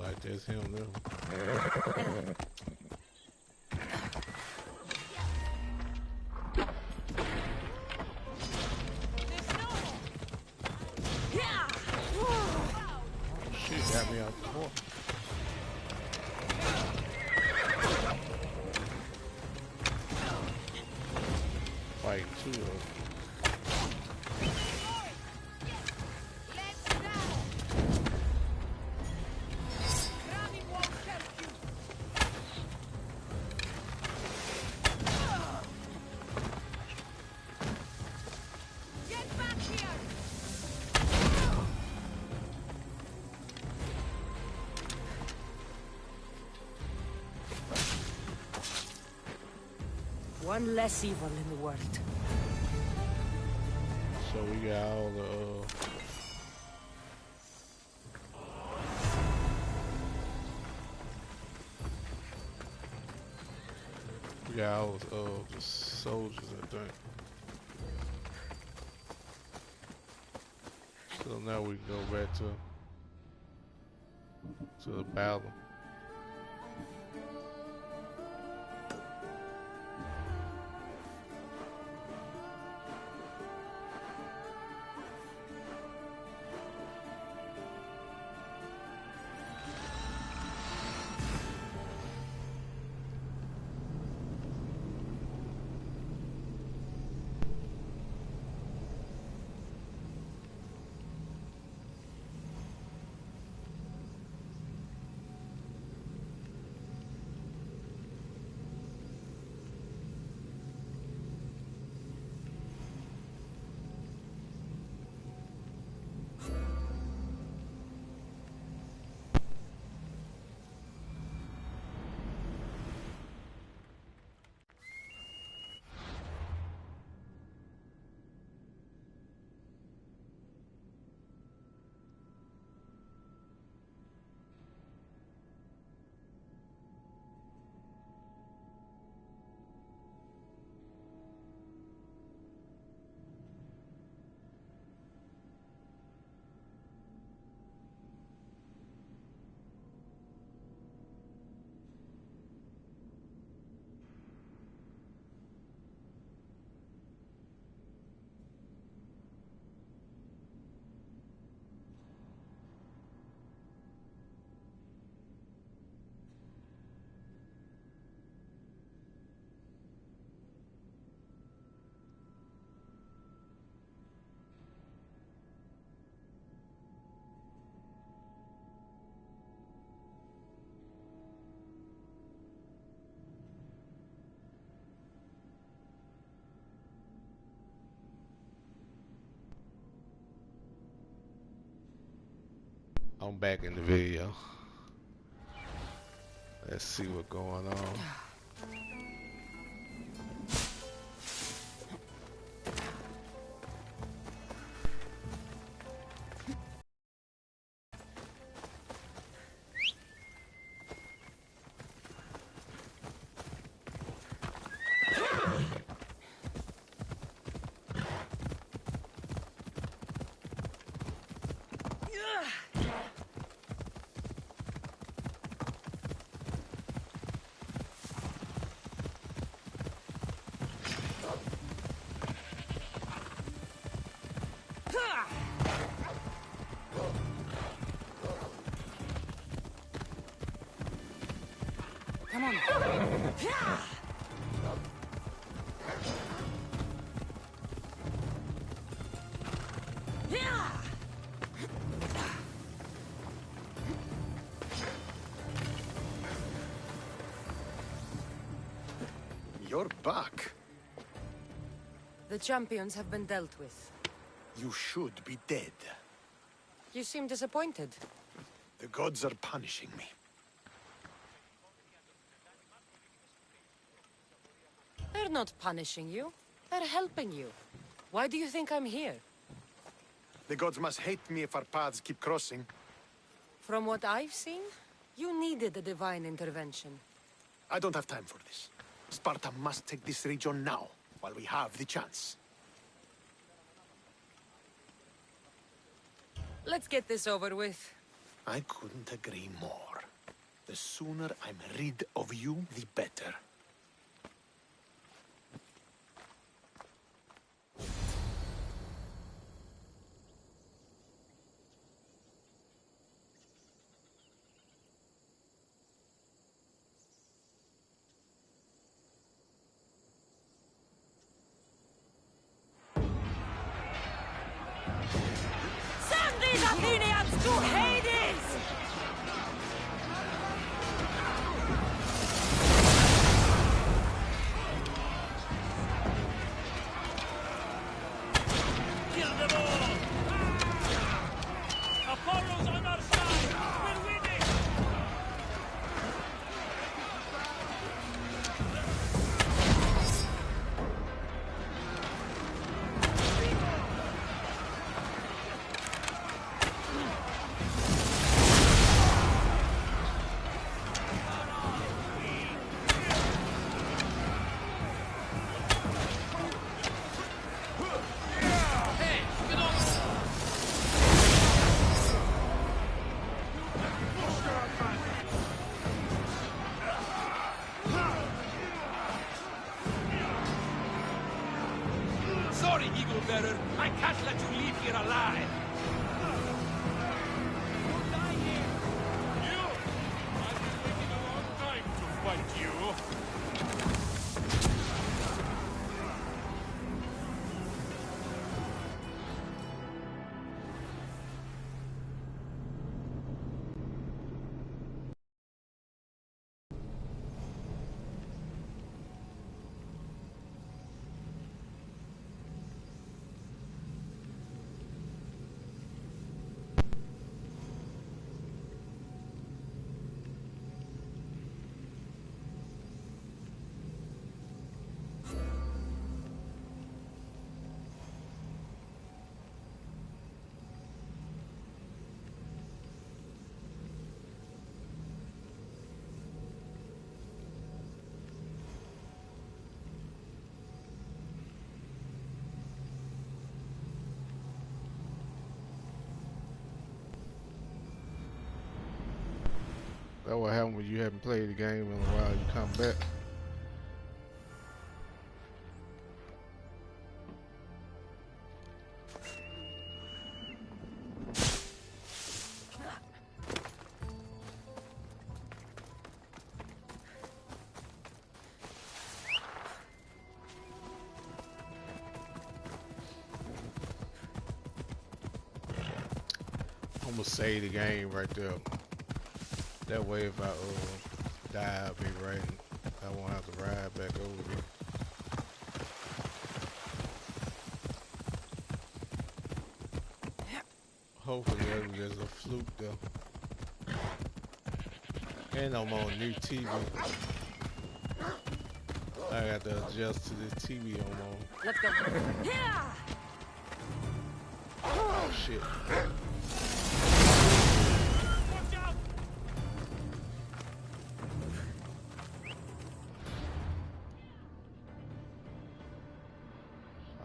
Like there's him there. Shit got me out the corner. Fight two of them. One less evil in the world. So we got all the we got all the soldiers, I think. So now we can go back to the battle. I'm back in the video. Let's see what's going on. Come on. You're back. The champions have been dealt with. You should be dead. You seem disappointed. The gods are punishing me. They're not punishing you. They're helping you. Why do you think I'm here? The gods must hate me if our paths keep crossing. From what I've seen, you needed a divine intervention. I don't have time for this. Sparta must take this region now, while we have the chance. Let's get this over with. I couldn't agree more. The sooner I'm rid of you, the better. Send these Athenians to Hades! Kill them all! Apollo's on our side! We're winning! Sorry, Eagle Bearer. I can't let you leave here alive. You'll die here! You! I've been waiting a long time to fight you! That's what happened when you haven't played the game in a while. You come back. I'm gonna save the game right there. That way, if I die, I'll be right. I won't have to ride back over here. Hopefully that was just a fluke though. Ain't no more new TV. I got to adjust to this TV no more. Let's go. Oh shit.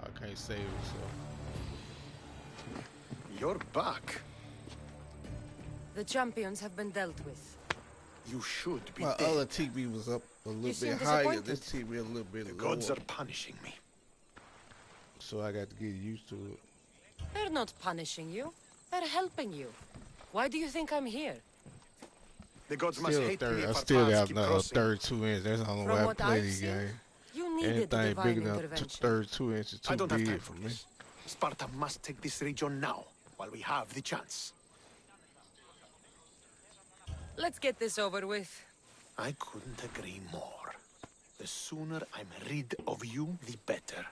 I can't save it, so. You're back. The champions have been dealt with. You should be My dead. other TV was up a little seem bit higher. disappointed. This TV a little bit The lower. gods are punishing me. So I got to get used to it. They're not punishing you. They're helping you. Why do you think I'm here? The gods must Still hate me third. if I our still paths got keep another crossing. 32 inch. That's the only From way I what play I've these seen, games. You needed Anything divine big enough, intervention. 32 inches I too don't have time big for for me. this. Sparta must take this region now, while we have the chance. Let's get this over with. I couldn't agree more. The sooner I'm rid of you, the better.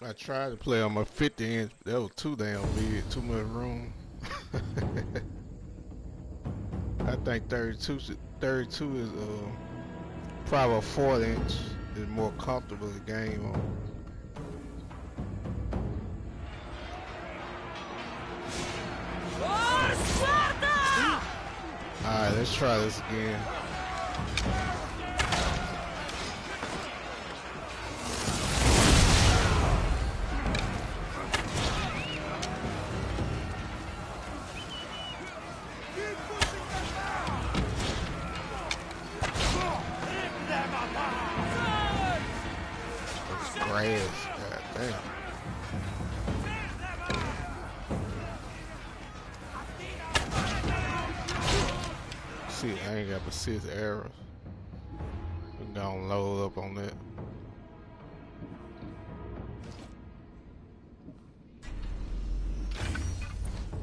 I tried to play on my 50 inch. That was too damn big. Too much room. I think 32 is probably a 4 inch is more comfortable to game on. Alright, let's try this again. It's grass, god damn. See, I ain't got but 6 arrows. We gonna load up on that.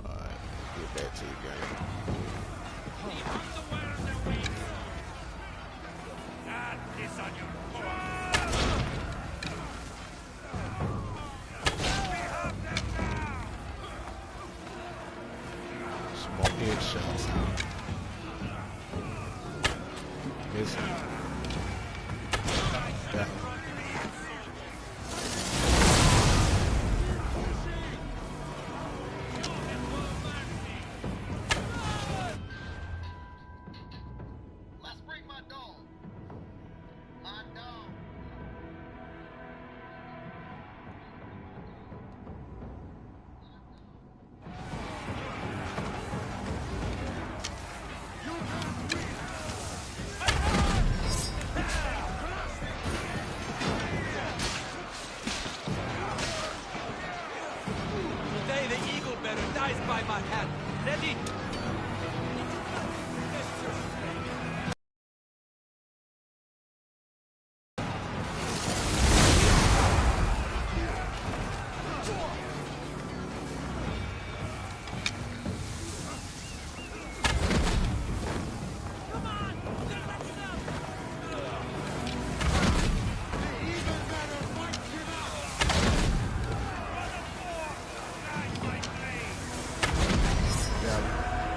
Alright, get back to the game. Some more headshots. Missing. Got him. Let's bring my dog. My dog. Today the eagle bearer dies by my hand. Ready? Got him.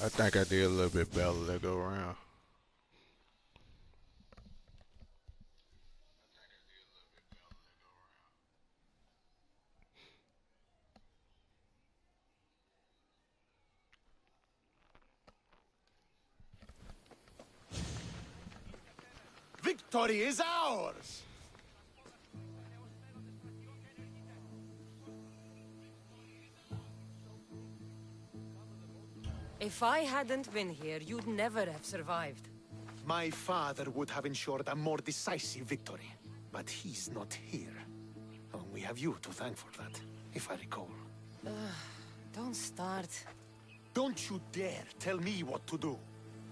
I think I did a little bit better that go around. Victory is ours! If I hadn't been here, you'd never have survived. My father would have ensured a more decisive victory, but he's not here. Oh, we have you to thank for that, if I recall. Don't start. Don't you dare tell me what to do.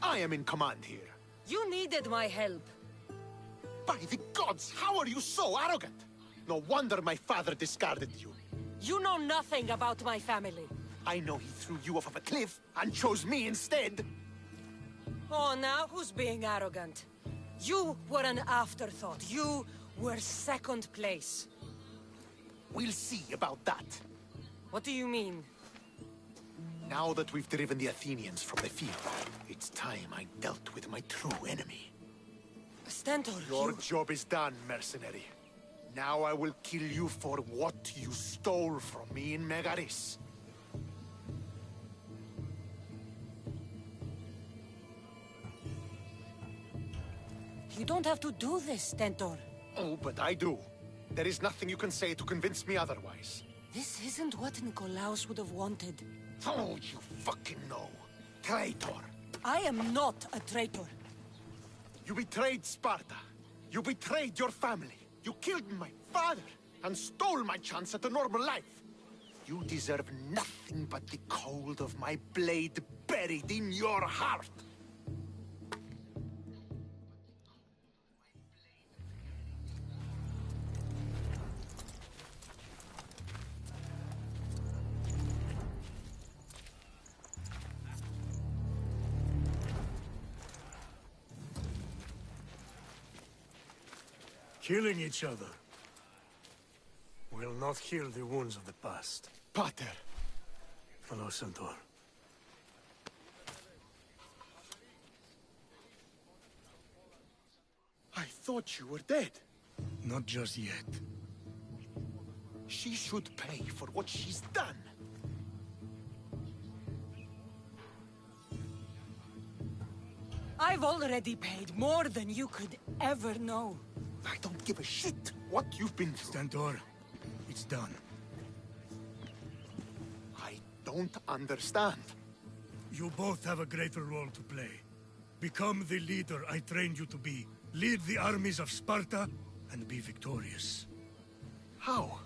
I am in command here. You needed my help. By the gods, how are you so arrogant? No wonder my father discarded you. You know nothing about my family. I know he threw you off of a cliff and chose me instead. Oh, now who's being arrogant? You were an afterthought. You were second place. We'll see about that. What do you mean? Now that we've driven the Athenians from the field, it's time I dealt with my true enemy. Stentor, Your job is done, mercenary. Now I will kill you for what you stole from me in Megaris. You don't have to do this, Stentor. Oh, but I do. There is nothing you can say to convince me otherwise. This isn't what Nikolaos would have wanted. Oh, you fucking know. Traitor. I am not a traitor. You betrayed Sparta. You betrayed your family. You killed my father and stole my chance at a normal life. You deserve nothing but the cold of my blade buried in your heart. Killing each other will not heal the wounds of the past. Pater. Hello, Centaur. I thought you were dead. Not just yet. She should pay for what she's done. I've already paid more than you could ever know. I don't give a shit what you've been through. Stentor, it's done. I don't understand. You both have a greater role to play. Become the leader I trained you to be. Lead the armies of Sparta and be victorious. How?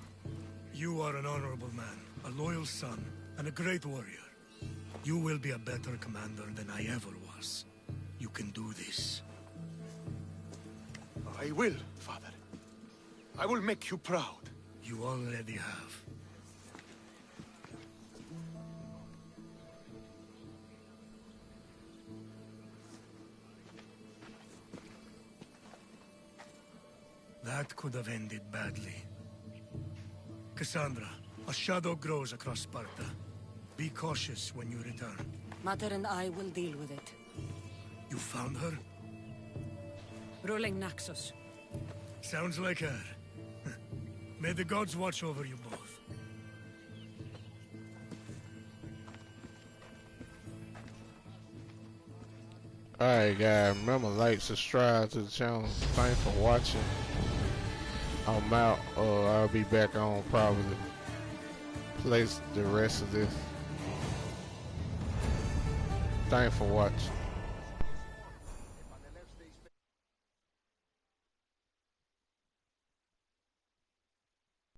You are an honorable man, a loyal son, and a great warrior. You will be a better commander than I ever was. You can do this. I will, Father. I will make you proud. You already have. That could have ended badly. Cassandra, a shadow grows across Sparta. Be cautious when you return. Mater and I will deal with it. You found her? Ruling Naxos. Sounds like her. May the gods watch over you both. Alright guys, remember like, subscribe to the channel. Thanks for watching. I'm out. I'll be back on probably place the rest of this. Thanks for watching.